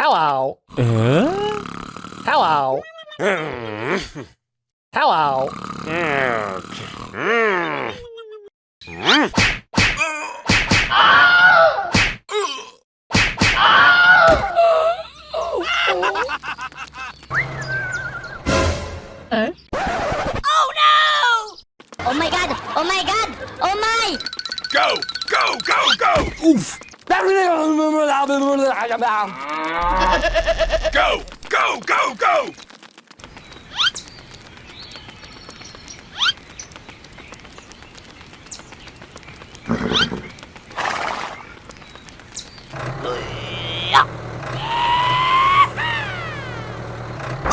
Hello. Hello. Hello. Oh no! Oh my god! Oh my god! Oh my! Go! Go! Go! Go! Oof. Go! Go! Go! Go!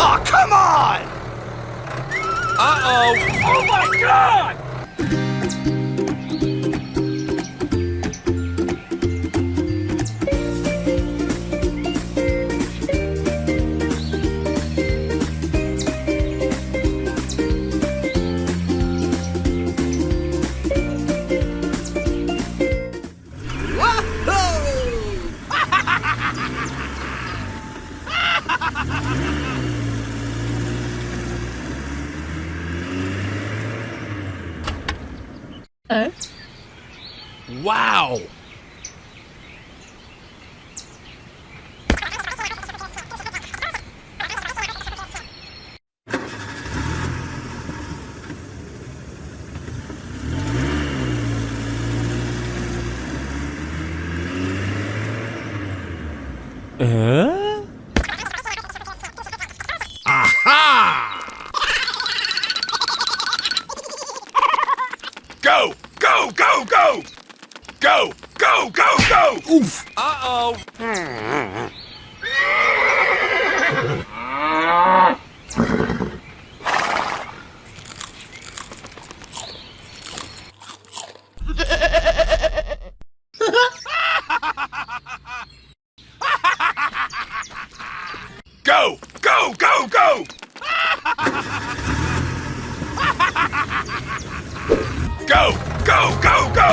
Oh, come on! Uh-oh! Oh my God! Wow! Aha! Go! Go! Go! Go! Go! Go! Go! Go! Oof. Uh-oh! Go! Go! Go! Go! Go! Go! Go! Go!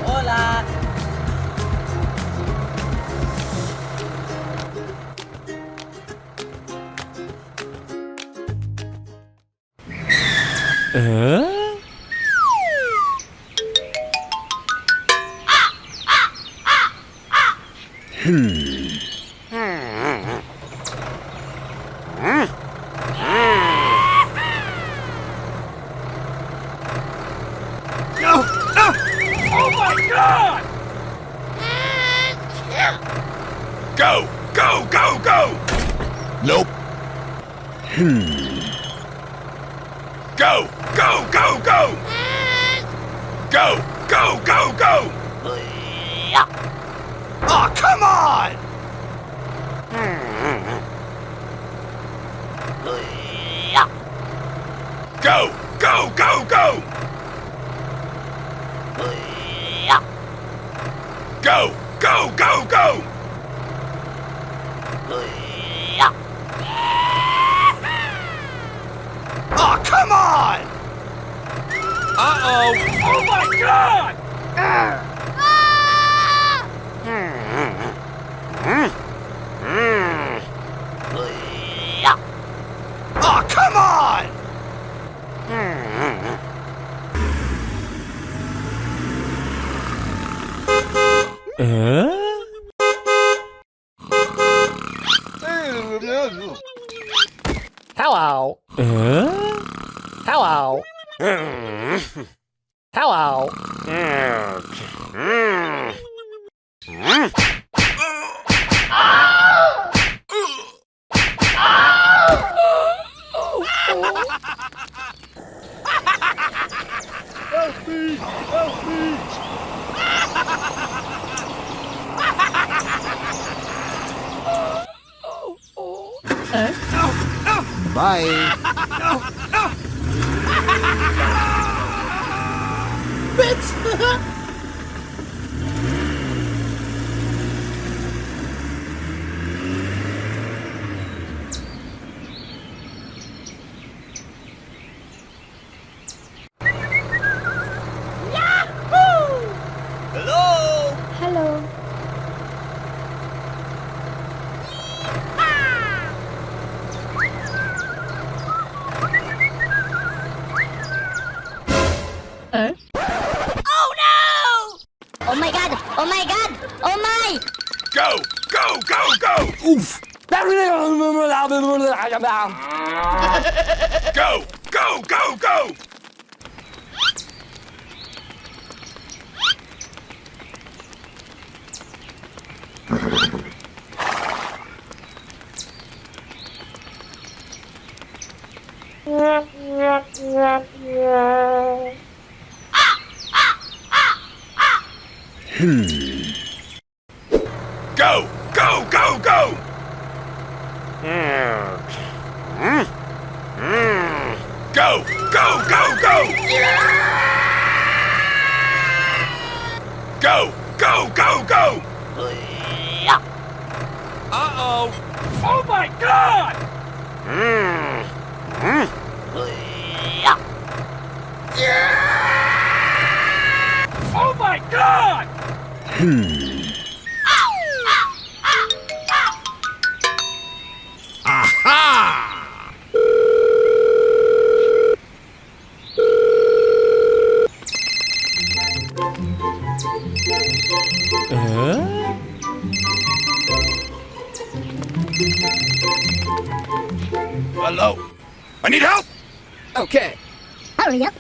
Hola. No! No! Oh my God! Go! Go! Go! Go! Nope. Go! Go! Go! Go! Go! Go! Go! Go! Oh, come on! Go! Go! Go! Go! Go! Go! Go! Go! Oh, come on! Uh-oh! Oh my God! Oh, come on! Hello. Hello. Hello. Help me! Help me! No! No! Bye. No! No! Oof. Go! Go! Go! Go! Go! Go! Go! Go! Go! Go! Go! Go! Go! Go! Go! Go! Uh-oh. Oh my God! Oh my God! Aha! Hello? I need help! Okay. Hurry up.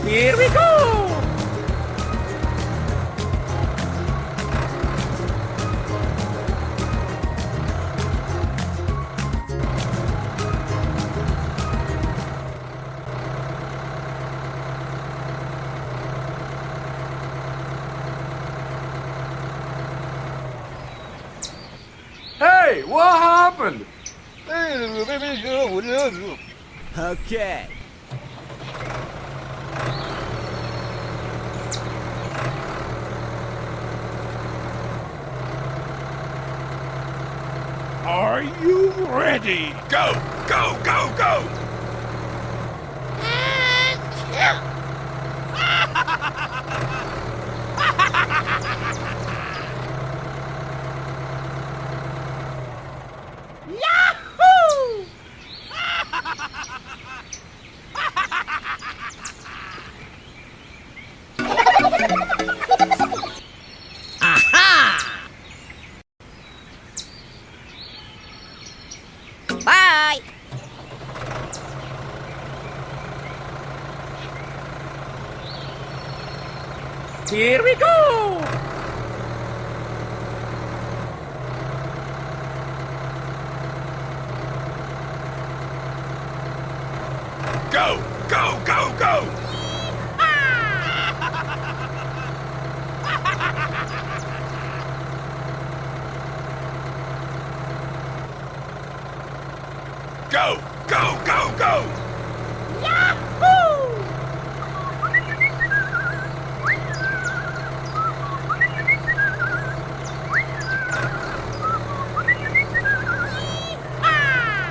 Here we go! Hey, what happened? Okay. Are you ready? Go! Go! Go! Go! Yahoo! Aha! Bye. Here we go! Go! Go! Go! Go! Go! Go! Go! Go! Yahoo!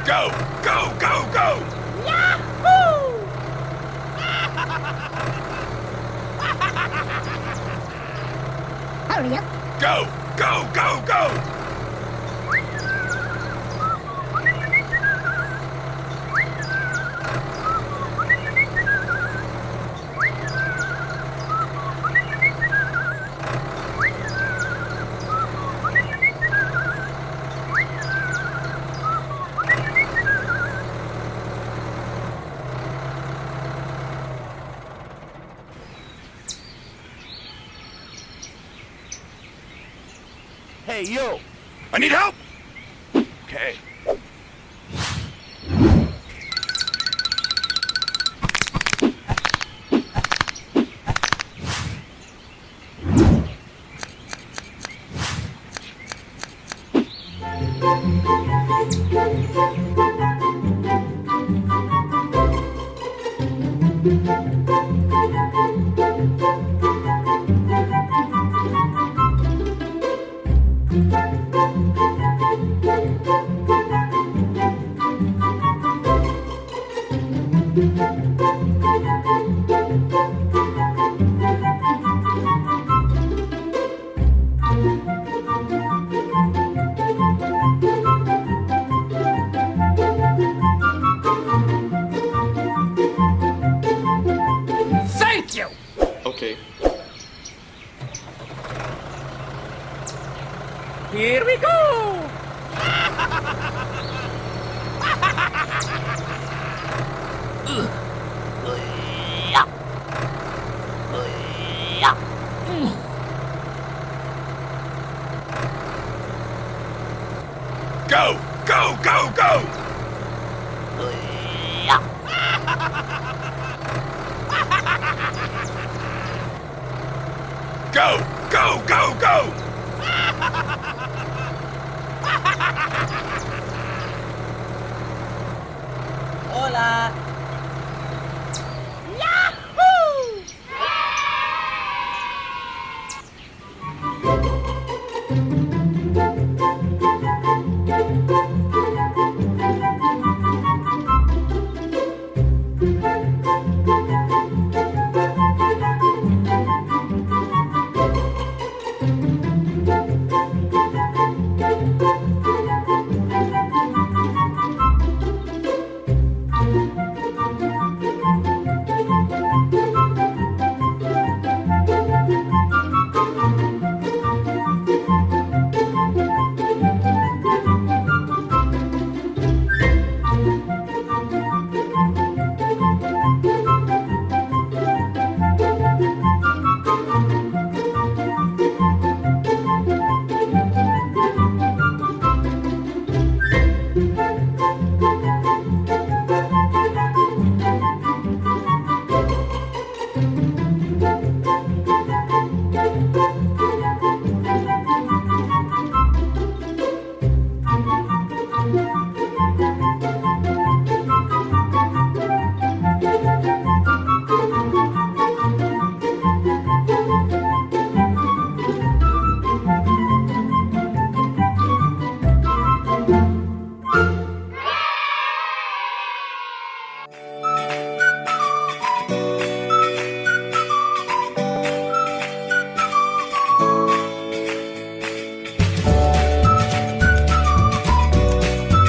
Go! Go! Go! Go! Yahoo! Hurry up. Go! Go! Go! Go! Hey, yo! I need help! Okay. Here we go! Go, go, go, go! Go, go, go, go! Hola.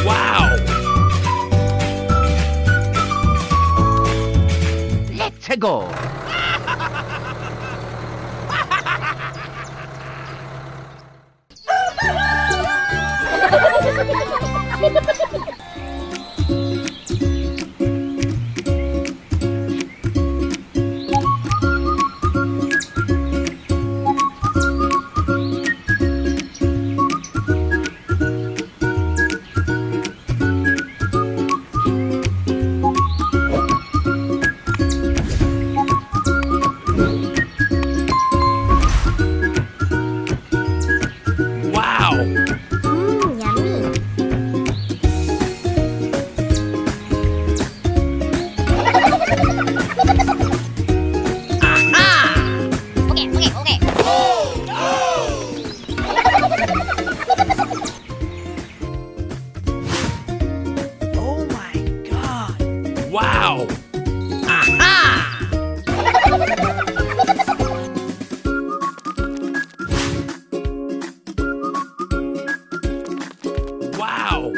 Wow! Let's go! Wow! Yummy. Okay, okay, okay. Oh my god! Wow! Aha! Wow!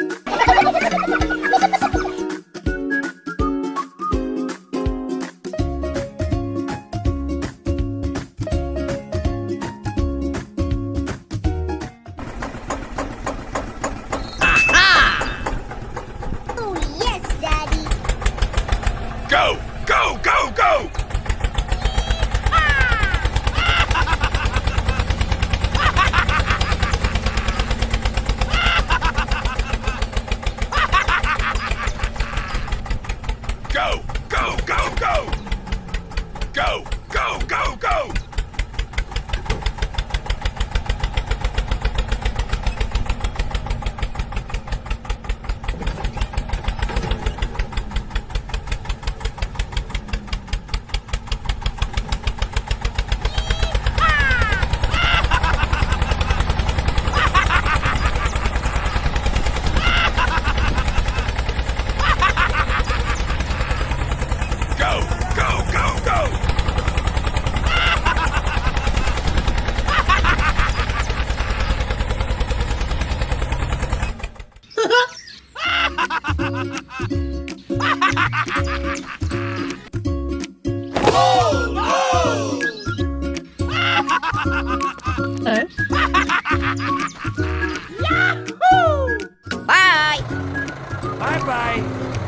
Oh, yes, Daddy. Go, go, go, go! Go, go, go, go! Go, go, go, go! Go, go, go, go! Goodbye.